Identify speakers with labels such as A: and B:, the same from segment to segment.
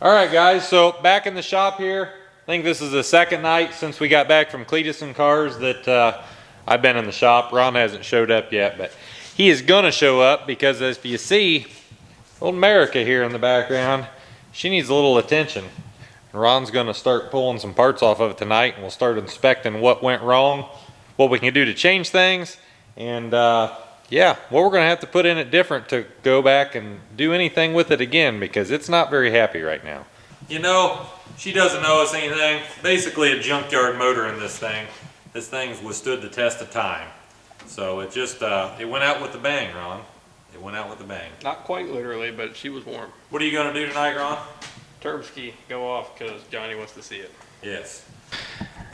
A: All right, guys, so back in the shop here. I think this is the second night since we got back from Cleetus and Cars that I've been in the shop. Ron hasn't showed up yet, but he is gonna show up because as you see, old Merica here in the background, she needs a little attention. Ron's gonna start pulling some parts off of it tonight, and we'll start inspecting what went wrong, what we can do to change things, and yeah, what we're gonna have to put in it different to go back and do anything with it again, because it's not very happy right now. You know, she doesn't owe us anything. Basically a junkyard motor in this thing. This thing's withstood the test of time. So it just, it went out with a bang, Ron. It went out with a bang.
B: Not quite literally, but she was warm.
A: What are you gonna do tonight, Ron?
B: Turbski go off because Johnny wants to see it.
A: Yes.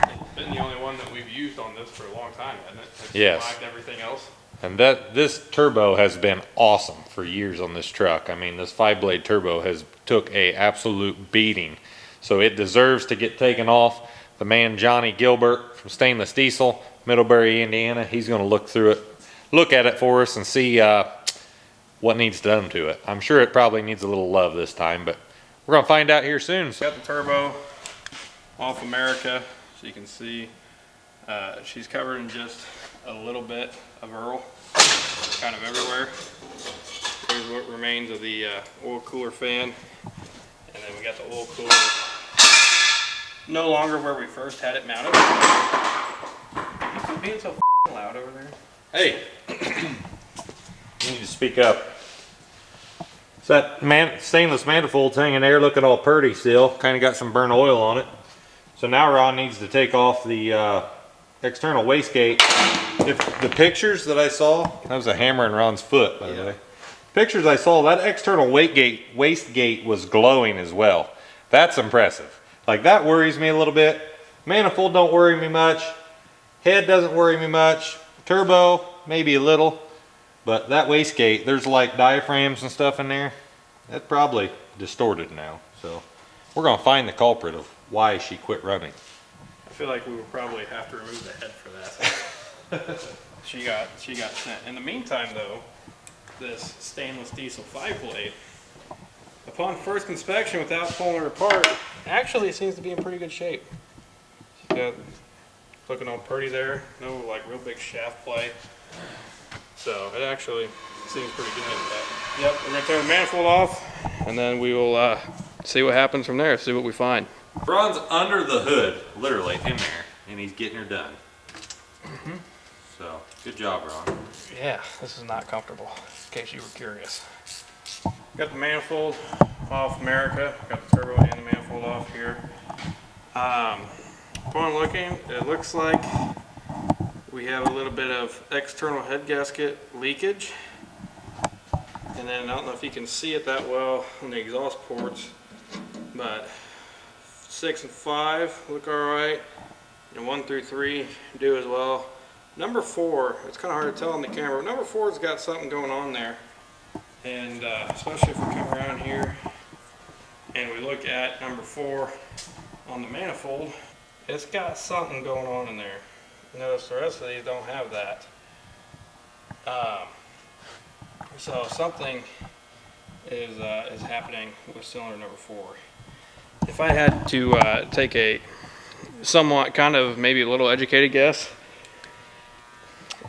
B: It's been the only one that we've used on this for a long time, hasn't it? It's
A: yes.
B: survived everything else.
A: And this turbo has been awesome for years on this truck. I mean, this 5-blade turbo has took a absolute beating. So it deserves to get taken off. The man Johnny Gilbert from Stainless Diesel, Middlebury, Indiana, he's gonna look at it for us and see what needs done to it. I'm sure it probably needs a little love this time, but we're gonna find out here soon.
B: Got the turbo off America, so you can see she's covered in just a little bit of Earl, kind of everywhere. Here's what remains of the oil cooler fan, and then we got the oil cooler no longer where we first had it mounted. You're being so loud over there.
A: Hey, you need to speak up. So that stainless manifold's hanging there looking all purty still. Kind of got some burnt oil on it. So now Ron needs to take off the external wastegate. If the pictures that I saw, that was a hammer in Ron's foot, by the way. Pictures I saw, that external wastegate was glowing as well. That's impressive. Like, that worries me a little bit. Manifold don't worry me much. Head doesn't worry me much. Turbo, maybe a little. But that wastegate, there's like diaphragms and stuff in there. That's probably distorted now. So we're gonna find the culprit of why she quit running.
B: I feel like we would probably have to remove the head for that. she got sent. In the meantime though, this stainless diesel 5-blade, upon first inspection without pulling it apart, actually seems to be in pretty good shape. She's got, looking all pretty there, no like real big shaft play. So it actually seems pretty good. But yep, we're gonna turn the manifold off, and then we will see what happens from there, see what we find.
A: Ron's under the hood, literally in there, and he's getting her done. So, good job, Ron.
B: Yeah, this is not comfortable, in case you were curious. Got the manifold off America, got the turbo and the manifold off here. Upon looking, it looks like we have a little bit of external head gasket leakage. And then I don't know if you can see it that well on the exhaust ports, but 6 and 5 look alright, and 1 through 3 do as well. Number 4, it's kind of hard to tell on the camera, but number 4's got something going on there. And especially if we come around here and we look at number 4 on the manifold, it's got something going on in there. Notice the rest of these don't have that. So something is happening with cylinder number 4. If I had to take a somewhat kind of maybe a little educated guess,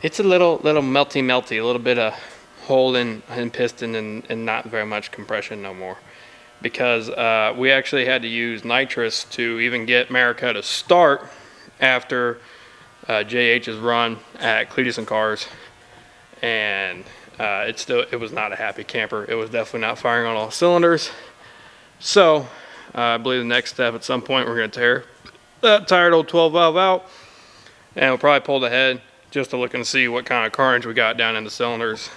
B: it's a little melty, a little bit of hole in piston and not very much compression no more. Because we actually had to use nitrous to even get Merica to start after JH's run at Cleetus and Cars, and it was not a happy camper. It was definitely not firing on all cylinders. So I believe the next step at some point we're going to tear that tired old 12 valve out, and we'll probably pull the head just to look and see what kind of carnage we got down in the cylinders.